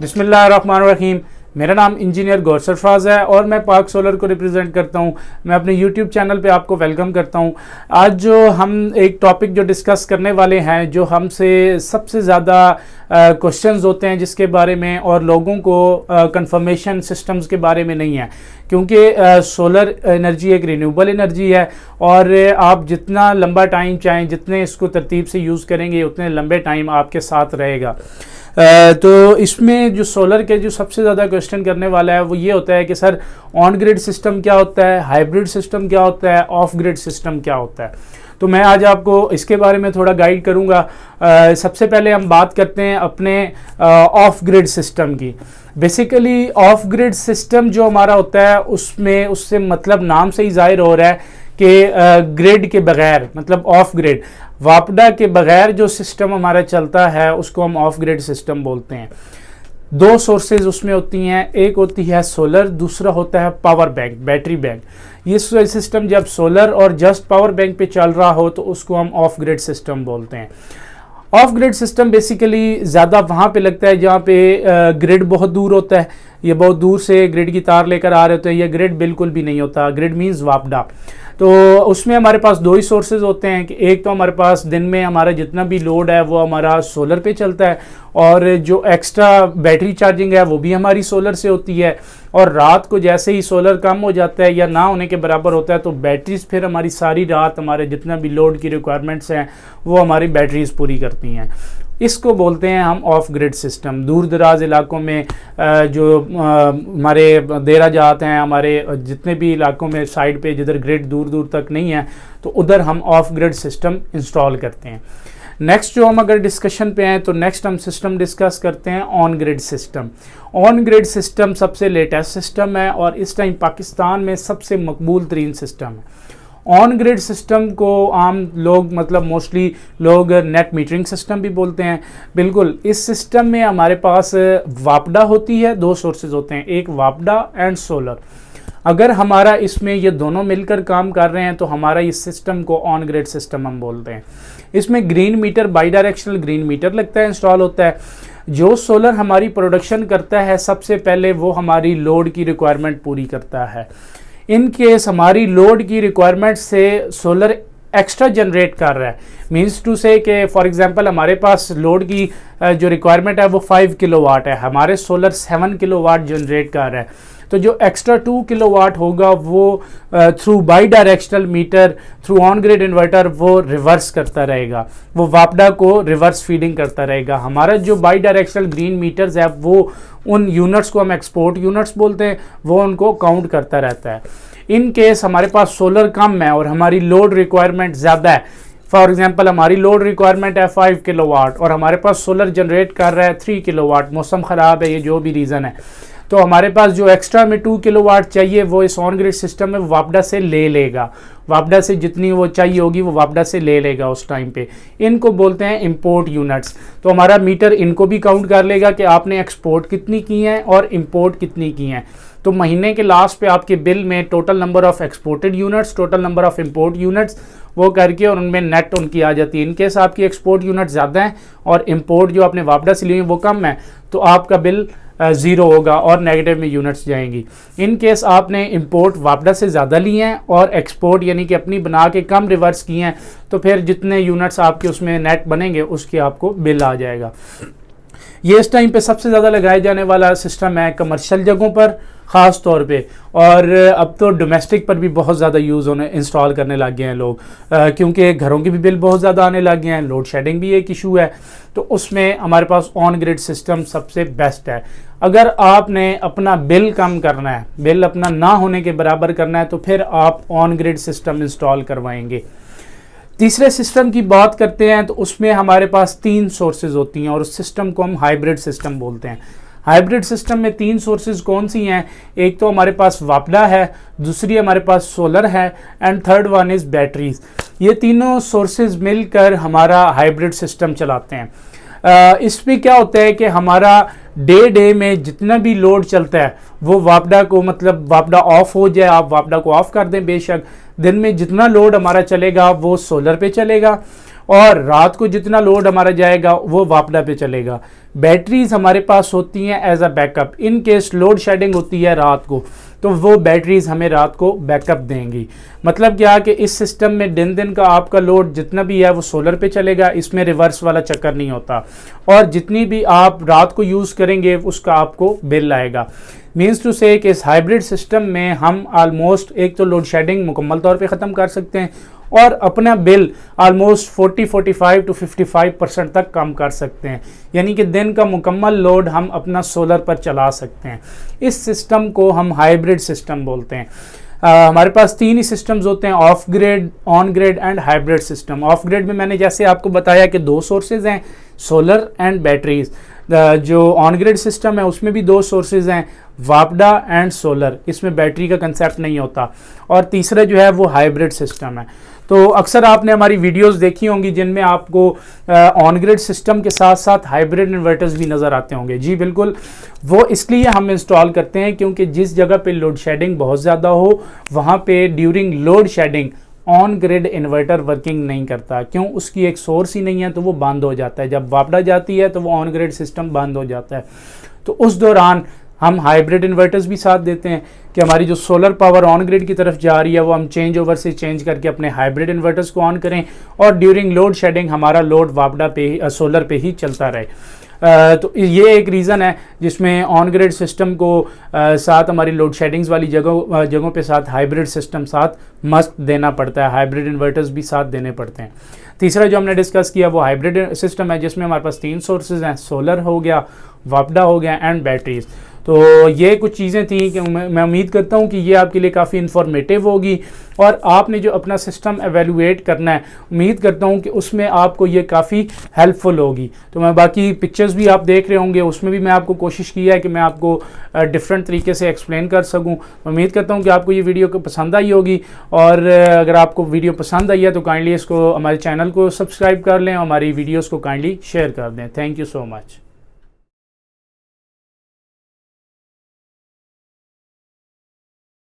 बिस्मिल्लाहिर्रहमानिर्रहीम। मेरा नाम इंजीनियर गौर सरफराज है और मैं पाक सोलर को रिप्रेजेंट करता हूं। मैं अपने यूट्यूब चैनल पे आपको वेलकम करता हूं। आज जो हम एक टॉपिक जो डिस्कस करने वाले हैं, जो हमसे सबसे ज़्यादा क्वेश्चंस होते हैं जिसके बारे में, और लोगों को कंफर्मेशन सिस्टम्स के बारे में नहीं है, क्योंकि सोलर एनर्जी एक रिन्यूएबल एनर्जी है और आप जितना लंबा टाइम चाहें, जितने इसको तरतीब से यूज़ करेंगे उतने लंबे टाइम आपके साथ रहेगा। तो इसमें जो सोलर के जो सबसे ज़्यादा क्वेश्चन करने वाला है वो ये होता है कि सर ऑन ग्रिड सिस्टम क्या होता है, हाइब्रिड सिस्टम क्या होता है, ऑफ ग्रिड सिस्टम क्या होता है। तो मैं आज आपको इसके बारे में थोड़ा गाइड करूँगा। सबसे पहले हम बात करते हैं अपने ऑफ ग्रिड सिस्टम की। बेसिकली ऑफ ग्रिड सिस्टम जो हमारा होता है उसमें, उससे मतलब नाम से ही जाहिर हो रहा है कि ग्रिड के बगैर, मतलब ऑफ ग्रिड, वापडा के बगैर जो सिस्टम हमारा चलता है उसको हम ऑफ ग्रिड सिस्टम बोलते हैं। दो सोर्सेज उसमें होती हैं, एक होती है सोलर, दूसरा होता है पावर बैंक, बैटरी बैंक। ये सिस्टम जब सोलर और जस्ट पावर बैंक पे चल रहा हो तो उसको हम ऑफ ग्रिड सिस्टम बोलते हैं। ऑफ ग्रिड सिस्टम बेसिकली ज़्यादा वहाँ पे लगता है जहाँ पे ग्रिड बहुत दूर होता है। ये बहुत दूर से ग्रिड की तार लेकर आ रहे होते हैं, ये ग्रिड बिल्कुल भी नहीं होता। ग्रिड मीन्स वापडा। तो उसमें हमारे पास दो ही सोर्सेज होते हैं कि एक तो हमारे पास दिन में हमारा जितना भी लोड है वो हमारा सोलर पे चलता है, और जो एक्स्ट्रा बैटरी चार्जिंग है वो भी हमारी सोलर से होती है। और रात को जैसे ही सोलर कम हो जाता है या ना होने के बराबर होता है तो बैटरीज फिर हमारी सारी रात हमारे जितना भी लोड की रिक्वायरमेंट्स हैं वो हमारी बैटरीज पूरी करती हैं। इसको बोलते हैं हम ऑफ ग्रिड सिस्टम। दूर दराज इलाकों में जो हमारे देरा जात हैं, हमारे जितने भी इलाकों में साइड पे जिधर ग्रिड दूर दूर तक नहीं है तो उधर हम ऑफ ग्रिड सिस्टम इंस्टॉल करते हैं। नेक्स्ट जो हम अगर डिस्कशन पे हैं तो नेक्स्ट हम सिस्टम डिस्कस करते हैं on grid system. On grid system सबसे लेटेस्ट सिस्टम है और इस टाइम पाकिस्तान में सबसे मकबूल तरीन सिस्टम है। ऑन ग्रिड सिस्टम को आम लोग, मतलब मोस्टली लोग, नेट मीटरिंग सिस्टम भी बोलते हैं। बिल्कुल, इस सिस्टम में हमारे पास वापडा होती है, दो सोर्सेज होते हैं, एक वापडा एंड सोलर। अगर हमारा इसमें ये दोनों मिलकर काम कर रहे हैं तो हमारा इस सिस्टम को ऑन ग्रिड सिस्टम हम बोलते हैं। इसमें green meter, bidirectional green meter लगता है, इंस्टॉल होता है। जो सोलर हमारी प्रोडक्शन करता है सबसे पहले वो हमारी लोड की रिक्वायरमेंट पूरी करता है। इन केस हमारी लोड की रिक्वायरमेंट से सोलर एक्स्ट्रा जनरेट कर रहा है, मीन्स टू से कि फॉर एग्जांपल हमारे पास लोड की जो रिक्वायरमेंट है वो 5 किलोवाट है, हमारे सोलर 7 किलोवाट जनरेट कर रहा है। तो जो एक्स्ट्रा 2 किलोवाट होगा वो through bidirectional meter, through on grid inverter वो रिवर्स करता रहेगा, वो वापडा को रिवर्स फीडिंग करता रहेगा। हमारा जो बाई डायरेक्शनल ग्रीन मीटर्स है वो उन यूनिट्स को हम एक्सपोर्ट यूनिट्स बोलते हैं, वो उनको काउंट करता रहता है। इन केस हमारे पास सोलर कम है और हमारी लोड रिक्वायरमेंट ज़्यादा है, फॉर एग्जांपल हमारी लोड रिक्वायरमेंट है 5 किलोवाट और हमारे पास सोलर जनरेट कर रहा है 3 किलोवाट, मौसम ख़राब है, ये जो भी रीज़न है, तो हमारे पास जो एक्स्ट्रा में 2 किलोवाट चाहिए वो इस ऑन ग्रिड सिस्टम में वापडा से ले लेगा। वापडा से जितनी वो चाहिए होगी वो वापडा से ले लेगा उस टाइम पे। इनको बोलते हैं इंपोर्ट यूनिट्स। तो हमारा मीटर इनको भी काउंट कर लेगा कि आपने एक्सपोर्ट कितनी की हैं और इंपोर्ट कितनी की हैं। तो महीने के लास्ट पे आपके बिल में total number of exported units, total number of import units वो करके और उनमें नेट उनकी आ जाती है। इनकेस आपकी एक्सपोर्ट यूनिट ज़्यादा हैं और इंपोर्ट जो आपने वापडा से ली है वो कम है तो आपका बिल ज़ीरो होगा और नेगेटिव में यूनिट्स जाएंगी। इन केस आपने इंपोर्ट वापडा से ज़्यादा लिए हैं और एक्सपोर्ट यानी कि अपनी बना के कम रिवर्स किए हैं तो फिर जितने यूनिट्स आपके उसमें नेट बनेंगे उसके आपको बिल आ जाएगा। ये इस टाइम पे सबसे ज़्यादा लगाए जाने वाला सिस्टम है कमर्शियल जगहों पर ख़ास तौर पे, और अब तो डोमेस्टिक पर भी बहुत ज़्यादा यूज़ होने, इंस्टॉल करने लग गए हैं लोग, क्योंकि घरों के भी बिल बहुत ज़्यादा आने लग गए हैं, लोड शेडिंग भी एक इशू है। तो उसमें हमारे पास ऑन ग्रिड सिस्टम सबसे बेस्ट है। अगर आपने अपना बिल कम करना है, बिल अपना ना होने के बराबर करना है तो फिर आप ऑन ग्रिड सिस्टम इंस्टॉल करवाएंगे। तीसरे सिस्टम की बात करते हैं तो उसमें हमारे पास 3 सोर्सेज होती हैं और उस सिस्टम को हम हाइब्रिड सिस्टम बोलते हैं। हाइब्रिड सिस्टम में 3 सोर्सेज कौन सी हैं? एक तो हमारे पास वापडा है, दूसरी हमारे पास सोलर है and third one is batteries. ये तीनों सोर्सेज मिलकर हमारा हाइब्रिड सिस्टम चलाते हैं। इसमें क्या होता है कि हमारा डे में जितना भी लोड चलता है वो वापडा को, मतलब वापडा ऑफ हो जाए, आप वापडा को ऑफ कर दें बेशक, दिन में जितना लोड हमारा चलेगा वो सोलर पे चलेगा और रात को जितना लोड हमारा जाएगा वो वापडा पे चलेगा। बैटरीज हमारे पास होती हैं as a backup. In case load shedding होती है रात को, तो वो बैटरीज हमें रात को बैकअप देंगी। मतलब क्या कि इस सिस्टम में दिन का आपका लोड जितना भी है वो सोलर पे चलेगा, इसमें रिवर्स वाला चक्कर नहीं होता, और जितनी भी आप रात को यूज़ करेंगे उसका आपको बिल आएगा। मीन्स टू से कि इस हाइब्रिड सिस्टम में हम आलमोस्ट एक तो लोड शेडिंग मुकम्मल तौर पे ख़त्म कर सकते हैं और अपना बिल आलमोस्ट 45 to 55% तक कम कर सकते हैं। यानी कि दिन का मुकम्मल लोड हम अपना सोलर पर चला सकते हैं। इस सिस्टम को हम हाइब्रिड सिस्टम बोलते हैं। हमारे पास 3 ही सिस्टम्स होते हैं, of grid, on grid and hybrid system. Of grid में मैंने जैसे आपको बताया कि 2 सोर्सेज हैं, सोलर एंड बैटरीज। जो ऑन ग्रिड सिस्टम है उसमें भी 2 सोर्सेज हैं, वापडा एंड सोलर, इसमें बैटरी का कंसेप्ट नहीं होता। और तीसरा जो है वो हाइब्रिड सिस्टम है। तो अक्सर आपने हमारी वीडियोस देखी होंगी जिनमें आपको ऑन ग्रिड सिस्टम के साथ साथ हाइब्रिड इन्वर्टर्स भी नज़र आते होंगे। जी बिल्कुल, वो इसलिए हम इंस्टॉल करते हैं क्योंकि जिस जगह पे लोड शेडिंग बहुत ज़्यादा हो वहाँ पे during load shedding on grid inverter working नहीं करता। क्यों? उसकी एक सोर्स ही नहीं है, तो वो बंद हो जाता है। जब वापडा जाती है तो वो ऑन ग्रिड सिस्टम बंद हो जाता है। तो उस दौरान हम हाइब्रिड इन्वर्टर्स भी साथ देते हैं कि हमारी जो सोलर पावर ऑन ग्रिड की तरफ जा रही है वो हम चेंज ओवर से चेंज करके अपने हाइब्रिड इन्वर्टर्स को ऑन करें, और ड्यूरिंग लोड शेडिंग हमारा लोड वापडा पे ही सोलर पे ही चलता रहे। तो ये एक रीज़न है जिसमें ऑन ग्रिड सिस्टम को साथ हमारी लोड शेडिंग्स वाली जगहों पे साथ हाइब्रिड सिस्टम साथ मस्ट देना पड़ता है, हाइब्रिड इन्वर्टर्स भी साथ देने पड़ते हैं। तीसरा जो हमने डिस्कस किया वो हाइब्रिड सिस्टम है जिसमें हमारे पास 3 सोर्सेज हैं, सोलर हो गया, वापडा हो गया एंड बैटरीज। तो ये कुछ चीज़ें थी कि मैं उम्मीद करता हूँ कि ये आपके लिए काफ़ी इन्फॉर्मेटिव होगी, और आपने जो अपना सिस्टम एवेलुएट करना है उम्मीद करता हूँ कि उसमें आपको ये काफ़ी हेल्पफुल होगी। तो मैं बाकी पिक्चर्स भी आप देख रहे होंगे, उसमें भी मैं आपको कोशिश किया है कि मैं आपको डिफरेंट तरीके से एक्सप्लेन कर सकूँ। उम्मीद करता हूँ कि आपको ये वीडियो पसंद आई होगी, और अगर आपको वीडियो पसंद आई है तो काइंडली इसको हमारे चैनल को सब्सक्राइब कर लें और हमारी वीडियोज़ को काइंडली शेयर कर दें। Thank you so much.